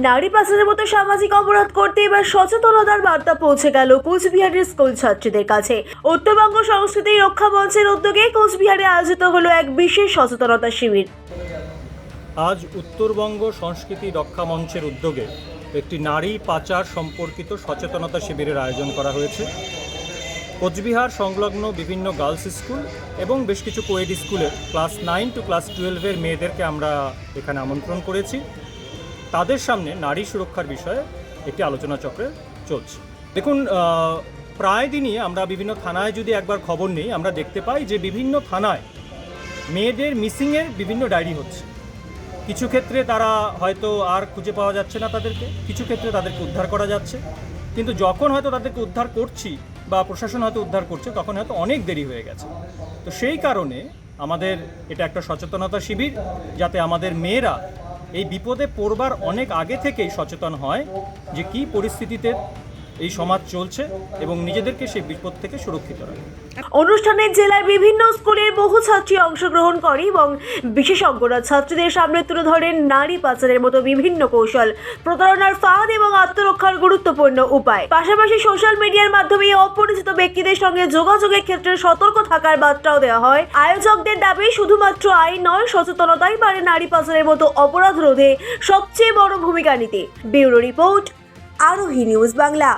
নারী পাচারের মতো সামাজিক অপরাধ করতে এবার সচেতনতার বার্তা পৌঁছে গেল কোচবিহারের স্কুল ছাত্রীদের কাছে। উত্তরবঙ্গ সংস্কৃতি রক্ষা মঞ্চের উদ্যোগে কোচবিহারে আয়োজিত হলো এক বিশেষ সচেতনতা শিবির। আজ উত্তরবঙ্গ সংস্কৃতি রক্ষা মঞ্চের উদ্যোগে একটি নারী পাচার সম্পর্কিত সচেতনতা শিবিরের আয়োজন করা হয়েছে। কোচবিহার সংলগ্ন বিভিন্ন গার্লস স্কুল এবং বেশ কিছু কোয়েড স্কুলের ক্লাস 9 টু ক্লাস 12-এর মেয়েদেরকে আমরা এখানে আমন্ত্রণ করেছি। তাদের সামনে নারী সুরক্ষার বিষয়ে একটি আলোচনা চক্রে চলছে। দেখুন, প্রায় দিনই আমরা বিভিন্ন থানায় যদি একবার খবর নিই, আমরা দেখতে পাই যে বিভিন্ন থানায় মেয়েদের মিসিংয়ের বিভিন্ন ডায়েরি হচ্ছে। কিছু ক্ষেত্রে তারা হয়তো আর খুঁজে পাওয়া যাচ্ছে না তাদেরকে, কিছু ক্ষেত্রে তাদেরকে উদ্ধার করা যাচ্ছে, কিন্তু যখন হয়তো তাদেরকে উদ্ধার করছি বা প্রশাসন হয়তো উদ্ধার করছে, তখন হয়তো অনেক দেরি হয়ে গেছে। তো সেই কারণে আমাদের এটা একটা সচেতনতা শিবির, যাতে আমাদের মেয়েরা এই বিপদে পড়বার অনেক আগে থেকেই সচেতন হয় যে কী পরিস্থিতিতে এই সমাজ চলছে এবং নিজেদেরকে সেই বিপদ থেকে সুরক্ষিত রাখে। অনুষ্ঠানে জেলার বিভিন্ন স্কুলের বহু ছাত্রী অংশগ্রহণ করে এবং বিশেষজ্ঞরা ছাত্রীদের সামনে তুলে ধরেন নারী পাচারের মতো বিভিন্ন কৌশল, প্রতারণার ফাঁদ এবং আত্মরক্ষার গুরুত্বপূর্ণ উপায়। পাশাপাশি সোশ্যাল মিডিয়ার মাধ্যমে অপরিচিত ব্যক্তিদের সঙ্গে যোগাযোগের ক্ষেত্রে সতর্ক থাকার বার্তাও দেওয়া হয়। আয়োজকদের দাবি, শুধুমাত্র আইন নয়, সচেতনতাই পারে নারী পাচারের মতো অপরাধ রোধে সবচেয়ে বড় ভূমিকা নিতে। ব্যুরো রিপোর্ট, আরোহী নিউজ বাংলা।